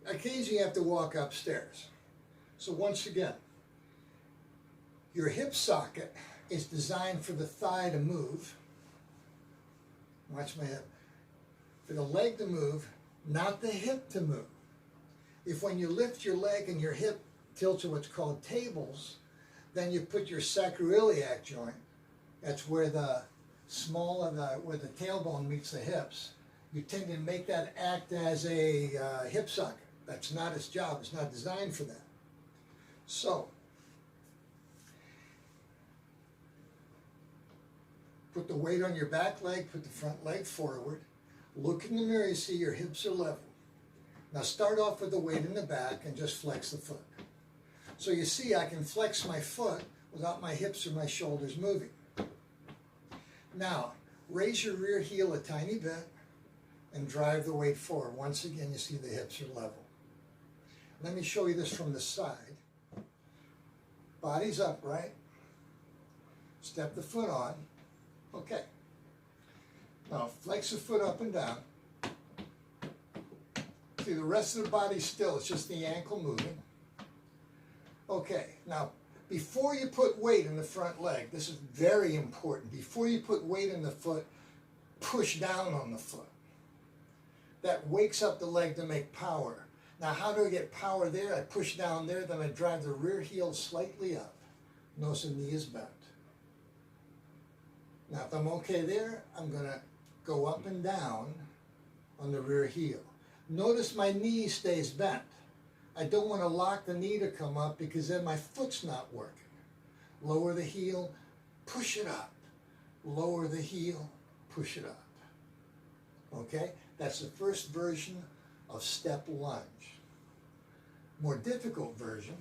occasionally you have to walk upstairs. So once again, your hip socket is designed for the thigh to move. Watch my hip. For the leg to move, not the hip to move. If when you lift your leg and your hip tilts to what's called tables, then you put your sacroiliac joint, that's where the small of the, where the tailbone meets the hips, you tend to make that act as a hip socket. That's not its job, it's not designed for that. So, put the weight on your back leg, put the front leg forward, look in the mirror, you see your hips are level. Now start off with the weight in the back and just flex the foot. So you see I can flex my foot without my hips or my shoulders moving. Now, raise your rear heel a tiny bit and drive the weight forward. Once again, you see the hips are level. Let me show you this from the side. Body's upright. Step the foot on. Okay. Now flex the foot up and down. See, the rest of the body's still, it's just the ankle moving. Okay, now before you put weight in the front leg, this is very important. Before you put weight in the foot, push down on the foot. That wakes up the leg to make power. Now how do I get power there? I push down there, then I drive the rear heel slightly up. Notice the knee is bent. Now if I'm okay there, I'm going to go up and down on the rear heel. Notice my knee stays bent. I don't want to lock the knee to come up because then my foot's not working. Lower the heel, push it up. Lower the heel, push it up. Okay? That's the first version of step lunge. More difficult version,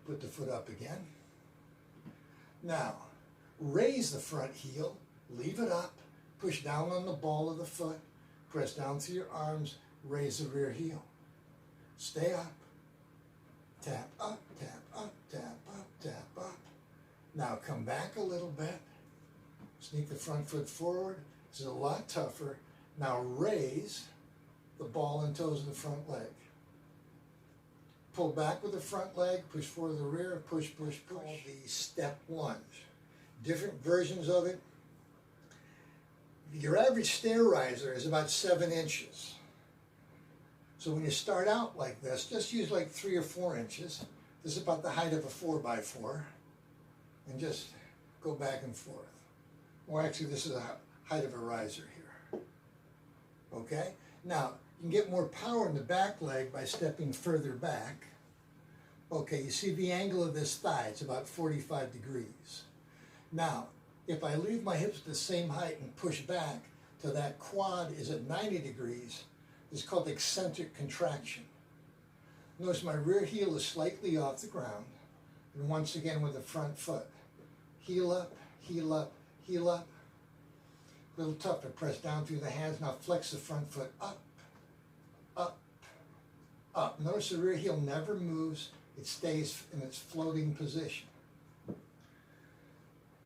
put the foot up again. Now, raise the front heel, leave it up, push down on the ball of the foot, press down through your arms, raise the rear heel. Stay up, tap up, tap up, tap up, tap up. Now come back a little bit, sneak the front foot forward. This is a lot tougher. Now raise the ball and toes of the front leg. Pull back with the front leg, push forward the rear, push, push, push. The step lunge. Different versions of it. Your average stair riser is about 7 inches. So when you start out like this, just use like 3 or 4 inches. This is about the height of a 4x4. And just go back and forth. Or actually, this is the height of a riser here. Okay? Now, you can get more power in the back leg by stepping further back. Okay, you see the angle of this thigh, it's about 45 degrees. Now, if I leave my hips at the same height and push back till that quad is at 90 degrees, it's called eccentric contraction. Notice my rear heel is slightly off the ground, and once again with the front foot. Heel up, heel up, heel up. A little tougher, press down through the hands. Now flex the front foot up, up, up. Notice the rear heel never moves, it stays in its floating position.